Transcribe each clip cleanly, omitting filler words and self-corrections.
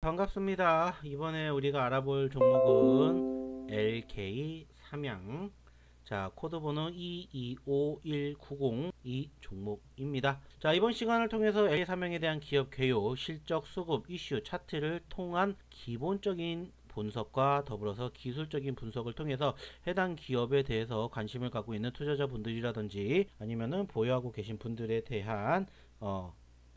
반갑습니다. 이번에 우리가 알아볼 종목은 LK 삼양, 자 코드번호 225190 이 종목입니다. 자 이번 시간을 통해서 LK 삼양에 대한 기업 개요, 실적, 수급, 이슈, 차트를 통한 기본적인 분석과 더불어서 기술적인 분석을 통해서 해당 기업에 대해서 관심을 갖고 있는 투자자분들이라든지 아니면은 보유하고 계신 분들에 대한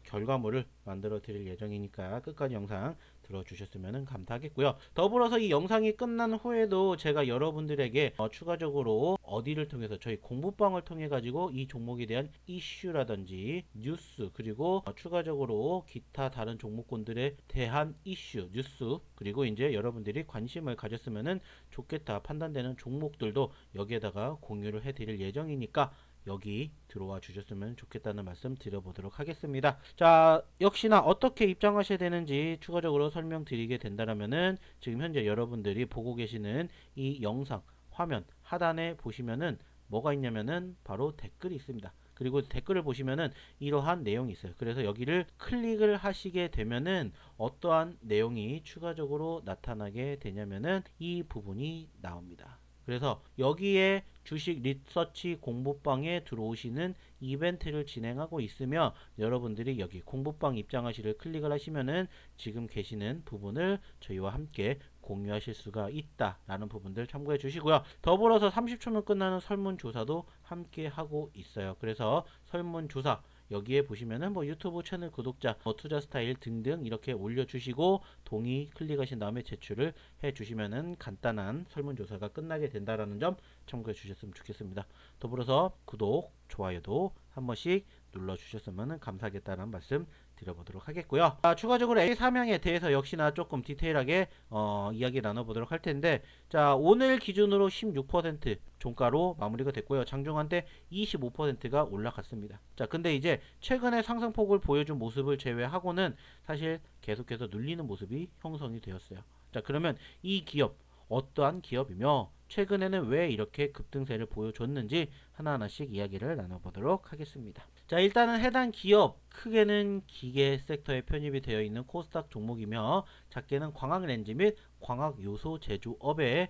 결과물을 만들어 드릴 예정이니까 끝까지 영상 들어주셨으면 감사하겠고요. 더불어서 이 영상이 끝난 후에도 제가 여러분들에게 추가적으로 어디를 통해서 저희 공부방을 통해 가지고 이 종목에 대한 이슈라든지 뉴스, 그리고 추가적으로 기타 다른 종목군들에 대한 이슈, 뉴스, 그리고 이제 여러분들이 관심을 가졌으면 좋겠다 판단되는 종목들도 여기에다가 공유를 해 드릴 예정이니까 여기 들어와 주셨으면 좋겠다는 말씀 드려보도록 하겠습니다. 자, 역시나 어떻게 입장하셔야 되는지 추가적으로 설명드리게 된다면은 지금 현재 여러분들이 보고 계시는 이 영상 화면 하단에 보시면은 뭐가 있냐면은 바로 댓글이 있습니다. 그리고 댓글을 보시면은 이러한 내용이 있어요. 그래서 여기를 클릭을 하시게 되면은 어떠한 내용이 추가적으로 나타나게 되냐면은 이 부분이 나옵니다. 그래서 여기에 주식 리서치 공부방에 들어오시는 이벤트를 진행하고 있으며 여러분들이 여기 공부방 입장하시를 클릭을 하시면은 지금 계시는 부분을 저희와 함께 공유하실 수가 있다 라는 부분들 참고해 주시고요. 더불어서 30초면 끝나는 설문조사도 함께 하고 있어요. 그래서 설문조사 여기에 보시면은 유튜브 채널 구독자, 투자 스타일 등등 이렇게 올려주시고 동의 클릭하신 다음에 제출을 해주시면은 간단한 설문조사가 끝나게 된다라는 점 참고해 주셨으면 좋겠습니다. 더불어서 구독, 좋아요도 한 번씩 눌러주셨으면 감사하겠다는 말씀 드려보도록 하겠고요. 추가적으로 LK 삼양에 대해서 역시나 조금 디테일하게 이야기 나눠보도록 할 텐데, 자 오늘 기준으로 16% 종가로 마무리가 됐고요. 장중한 때 25%가 올라갔습니다. 자 근데 이제 최근에 상승폭을 보여준 모습을 제외하고는 사실 계속해서 눌리는 모습이 형성이 되었어요. 자 그러면 이 기업 어떠한 기업이며 최근에는 왜 이렇게 급등세를 보여줬는지 하나하나씩 이야기를 나눠보도록 하겠습니다. 자 일단은 해당 기업 크게는 기계 섹터에 편입이 되어 있는 코스닥 종목이며 작게는 광학렌즈 및 광학요소 제조업에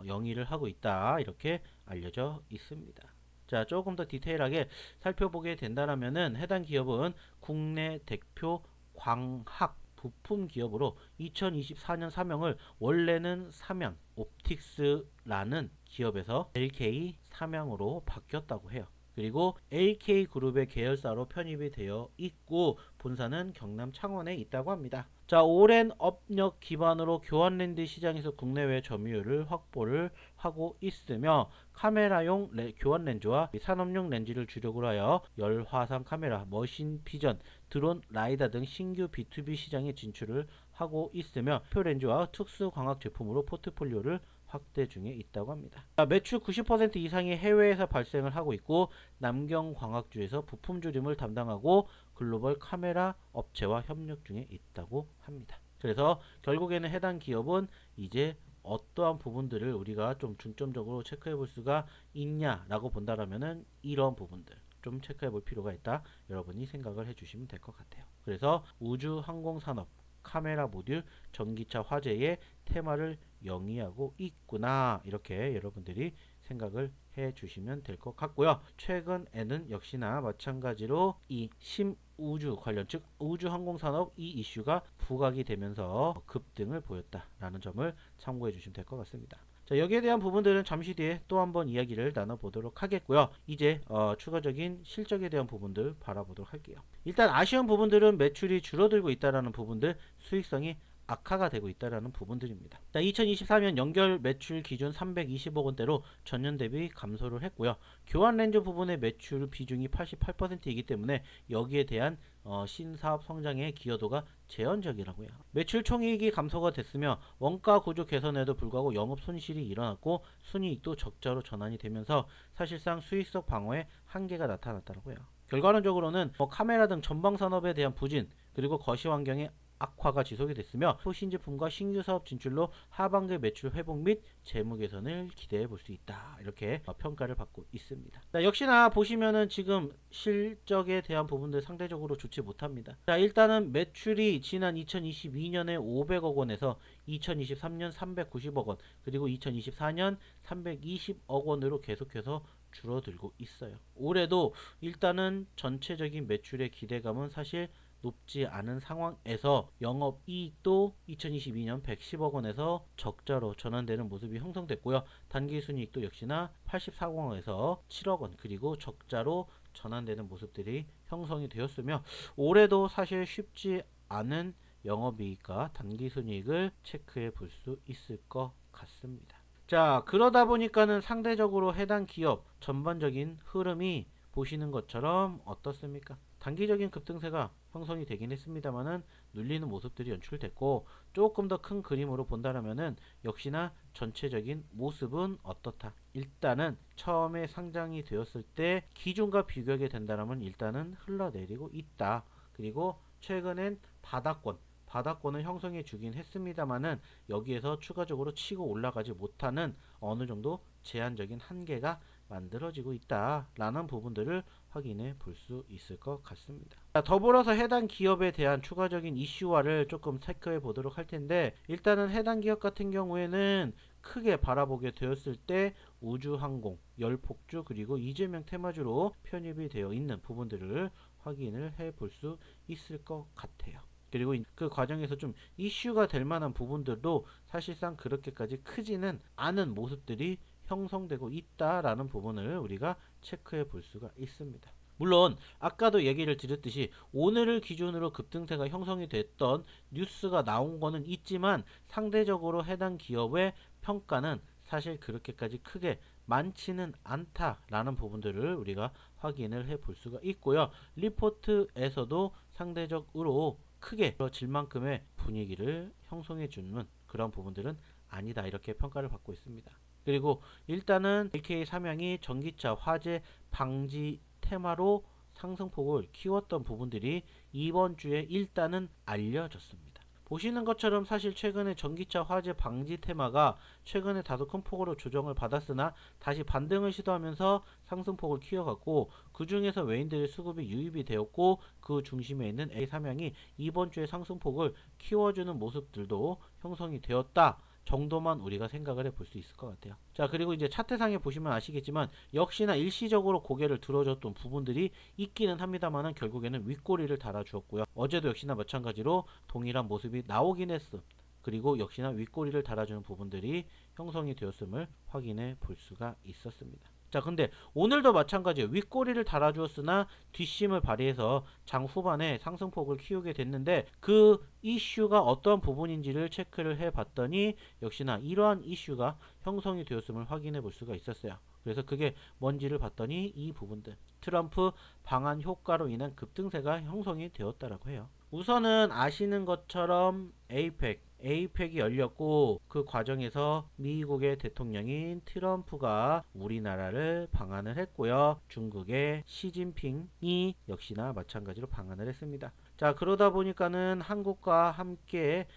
영위를 하고 있다 이렇게 알려져 있습니다. 자 조금 더 디테일하게 살펴보게 된다면은 해당 기업은 국내 대표 광학 부품 기업으로 2024년 사명을 원래는 삼양 옵틱스라는 기업에서 LK 삼양으로 바뀌었다고 해요. 그리고 LK그룹의 계열사로 편입이 되어 있고 본사는 경남 창원에 있다고 합니다. 자 오랜 업력 기반으로 교환렌즈 시장에서 국내외 점유율을 확보를 하고 있으며 카메라용 교환렌즈와 산업용 렌즈를 주력으로 하여 열화상 카메라, 머신 비전, 드론, 라이다 등 신규 B2B 시장에 진출을 하고 있으며 표렌즈와 특수광학 제품으로 포트폴리오를 확대 중에 있다고 합니다. 매출 90% 이상이 해외에서 발생을 하고 있고 남경광학주에서 부품 조림을 담당하고 글로벌 카메라 업체와 협력 중에 있다고 합니다. 그래서 결국에는 해당 기업은 이제 어떠한 부분들을 우리가 좀 중점적으로 체크해 볼 수가 있냐라고 본다라면은 이런 부분들 좀 체크해 볼 필요가 있다 여러분이 생각을 해 주시면 될 것 같아요. 그래서 우주 항공산업 카메라 모듈 전기차 화재의 테마를 영위하고 있구나 이렇게 여러분들이 생각을 해 주시면 될 것 같고요. 최근에는 역시나 마찬가지로 이 심우주 관련 즉 우주항공산업 이 이슈가 부각이 되면서 급등을 보였다라는 점을 참고해 주시면 될 것 같습니다. 자 여기에 대한 부분들은 잠시 뒤에 또 한번 이야기를 나눠보도록 하겠고요. 이제 추가적인 실적에 대한 부분들 바라보도록 할게요. 일단 아쉬운 부분들은 매출이 줄어들고 있다는 부분들, 수익성이 악화가 되고 있다는 부분들입니다. 자, 2024년 연결 매출 기준 320억 원대로 전년 대비 감소를 했고요. 교환 렌즈 부분의 매출 비중이 88%이기 때문에 여기에 대한 신사업 성장의 기여도가 제한적이라고요. 매출 총이익이 감소가 됐으며 원가 구조 개선에도 불구하고 영업 손실이 일어났고 순이익도 적자로 전환이 되면서 사실상 수익성 방어에 한계가 나타났다고요. 결과론적으로는 카메라 등 전방 산업에 대한 부진 그리고 거시 환경의 악화가 지속이 됐으며 신제품과 신규 사업 진출로 하반기 매출 회복 및 재무 개선을 기대해 볼 수 있다. 이렇게 평가를 받고 있습니다. 자, 역시나 보시면은 지금 실적에 대한 부분들 상대적으로 좋지 못합니다. 자, 일단은 매출이 지난 2022년에 500억 원에서 2023년 390억 원, 그리고 2024년 320억 원으로 계속해서 줄어들고 있어요. 올해도 일단은 전체적인 매출의 기대감은 사실 높지 않은 상황에서 영업이익도 2022년 110억 원에서 적자로 전환되는 모습이 형성됐고요. 단기순이익도 역시나 84억 원에서 7억 원, 그리고 적자로 전환되는 모습들이 형성이 되었으며, 올해도 사실 쉽지 않은 영업이익과 단기순이익을 체크해 볼 수 있을 것 같습니다. 자, 그러다 보니까는 상대적으로 해당 기업 전반적인 흐름이 보시는 것처럼 어떻습니까? 단기적인 급등세가 형성이 되긴 했습니다만은 눌리는 모습들이 연출됐고, 조금 더 큰 그림으로 본다면은 역시나 전체적인 모습은 어떻다. 일단은 처음에 상장이 되었을 때 기존과 비교하게 된다면 일단은 흘러내리고 있다. 그리고 최근엔 바닥권을 형성해 주긴 했습니다만은 여기에서 추가적으로 치고 올라가지 못하는 어느 정도 제한적인 한계가 만들어지고 있다라는 부분들을 확인해 볼 수 있을 것 같습니다. 자, 더불어서 해당 기업에 대한 추가적인 이슈화를 조금 체크해 보도록 할 텐데, 일단은 해당 기업 같은 경우에는 크게 바라보게 되었을 때 우주항공, 열폭주, 그리고 이재명 테마주로 편입이 되어 있는 부분들을 확인을 해 볼 수 있을 것 같아요. 그리고 그 과정에서 좀 이슈가 될 만한 부분들도 사실상 그렇게까지 크지는 않은 모습들이 형성되고 있다라는 부분을 우리가 체크해 볼 수가 있습니다. 물론 아까도 얘기를 드렸듯이 오늘을 기준으로 급등세가 형성이 됐던 뉴스가 나온 거는 있지만 상대적으로 해당 기업의 평가는 사실 그렇게까지 크게 많지는 않다라는 부분들을 우리가 확인을 해 볼 수가 있고요. 리포트에서도 상대적으로 크게 질 만큼의 분위기를 형성해 주는 그런 부분들은 아니다, 이렇게 평가를 받고 있습니다. 그리고 일단은 LK 삼양이 전기차 화재 방지 테마로 상승폭을 키웠던 부분들이 이번 주에 일단은 알려졌습니다. 보시는 것처럼 사실 최근에 전기차 화재 방지 테마가 최근에 다소 큰 폭으로 조정을 받았으나 다시 반등을 시도하면서 상승폭을 키워갔고, 그 중에서 외인들의 수급이 유입이 되었고, 그 중심에 있는 LK 삼양이 이번 주에 상승폭을 키워주는 모습들도 형성이 되었다 정도만 우리가 생각을 해볼 수 있을 것 같아요. 자, 그리고 이제 차트상에 보시면 아시겠지만 역시나 일시적으로 고개를 들어줬던 부분들이 있기는 합니다만은 결국에는 윗꼬리를 달아주었고요. 어제도 역시나 마찬가지로 동일한 모습이 나오긴 했음. 그리고 역시나 윗꼬리를 달아주는 부분들이 형성이 되었음을 확인해 볼 수가 있었습니다. 자, 근데 오늘도 마찬가지예요. 윗꼬리를 달아주었으나 뒷심을 발휘해서 장 후반에 상승폭을 키우게 됐는데, 그 이슈가 어떤 부분인지를 체크를 해봤더니 역시나 이러한 이슈가 형성이 되었음을 확인해 볼 수가 있었어요. 그래서 그게 뭔지를 봤더니 이 부분들, 트럼프 방한 효과로 인한 급등세가 형성이 되었다라고 해요. 우선은 아시는 것처럼 에이펙이 열렸고, 그 과정에서 미국의 대통령인 트럼프가 우리나라를 방한을 했고요. 중국의 시진핑이 역시나 마찬가지로 방한을 했습니다. 자, 그러다 보니까는 한국과 함께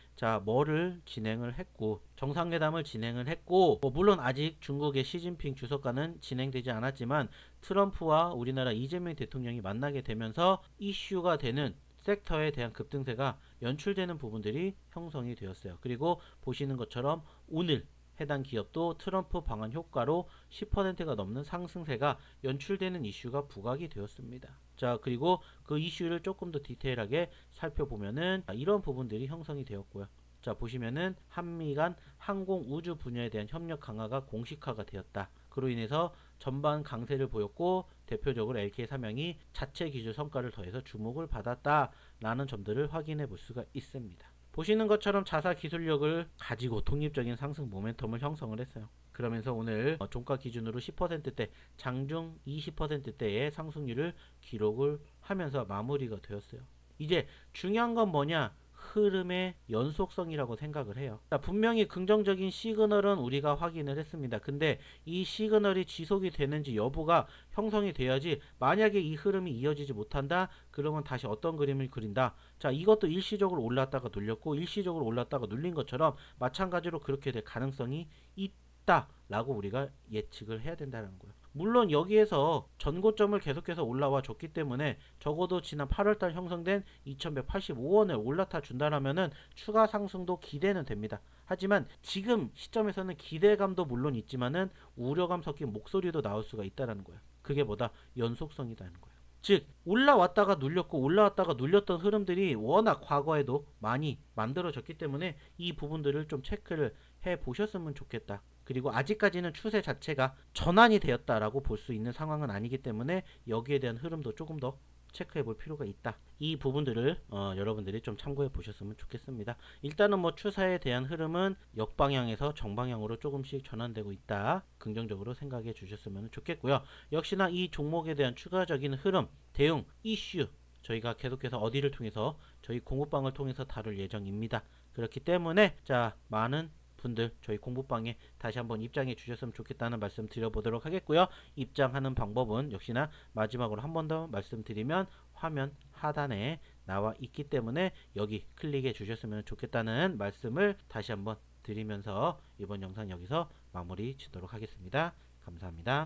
뭐를 진행을 했고, 정상회담을 진행을 했고, 물론 아직 중국의 시진핑 주석과는 진행되지 않았지만 트럼프와 우리나라 이재명 대통령이 만나게 되면서 이슈가 되는 섹터에 대한 급등세가 연출되는 부분들이 형성이 되었어요. 그리고 보시는 것처럼 오늘 해당 기업도 트럼프 방한 효과로 10%가 넘는 상승세가 연출되는 이슈가 부각이 되었습니다. 자, 그리고 그 이슈를 조금 더 디테일하게 살펴보면은 이런 부분들이 형성이 되었고요. 자, 보시면은 한미 간 항공 우주 분야에 대한 협력 강화가 공식화가 되었다. 그로 인해서 전반 강세를 보였고, 대표적으로 LK 삼양이 자체 기술 성과를 더해서 주목을 받았다라는 점들을 확인해 볼 수가 있습니다. 보시는 것처럼 자사 기술력을 가지고 독립적인 상승 모멘텀을 형성을 했어요. 그러면서 오늘 종가 기준으로 10%대, 장중 20%대의 상승률을 기록을 하면서 마무리가 되었어요. 이제 중요한 건 뭐냐? 흐름의 연속성이라고 생각을 해요. 자, 분명히 긍정적인 시그널은 우리가 확인을 했습니다. 근데 이 시그널이 지속이 되는지 여부가 형성이 돼야지, 만약에 이 흐름이 이어지지 못한다 그러면 다시 어떤 그림을 그린다. 자, 이것도 일시적으로 올랐다가 눌렸고 일시적으로 올랐다가 눌린 것처럼 마찬가지로 그렇게 될 가능성이 있다 라고 우리가 예측을 해야 된다는 거예요. 물론 여기에서 전고점을 계속해서 올라와 줬기 때문에 적어도 지난 8월달 형성된 2185원을 올라타 준다라면은 추가 상승도 기대는 됩니다. 하지만 지금 시점에서는 기대감도 물론 있지만은 우려감 섞인 목소리도 나올 수가 있다는 거예요. 그게 뭐다? 연속성이라는 거예요. 즉 올라왔다가 눌렸고 올라왔다가 눌렸던 흐름들이 워낙 과거에도 많이 만들어졌기 때문에 이 부분들을 좀 체크를 해 보셨으면 좋겠다. 그리고 아직까지는 추세 자체가 전환이 되었다라고 볼 수 있는 상황은 아니기 때문에 여기에 대한 흐름도 조금 더 체크해 볼 필요가 있다. 이 부분들을 여러분들이 좀 참고해 보셨으면 좋겠습니다. 일단은 뭐 추세에 대한 흐름은 역방향에서 정방향으로 조금씩 전환되고 있다. 긍정적으로 생각해 주셨으면 좋겠고요. 역시나 이 종목에 대한 추가적인 흐름, 대응, 이슈 저희가 계속해서 어디를 통해서 저희 공부방을 통해서 다룰 예정입니다. 그렇기 때문에 자, 많은 분들 저희 공부방에 다시 한번 입장해 주셨으면 좋겠다는 말씀 드려보도록 하겠고요. 입장하는 방법은 역시나 마지막으로 한 번 더 말씀드리면 화면 하단에 나와 있기 때문에 여기 클릭해 주셨으면 좋겠다는 말씀을 다시 한번 드리면서 이번 영상 여기서 마무리 짓도록 하겠습니다. 감사합니다.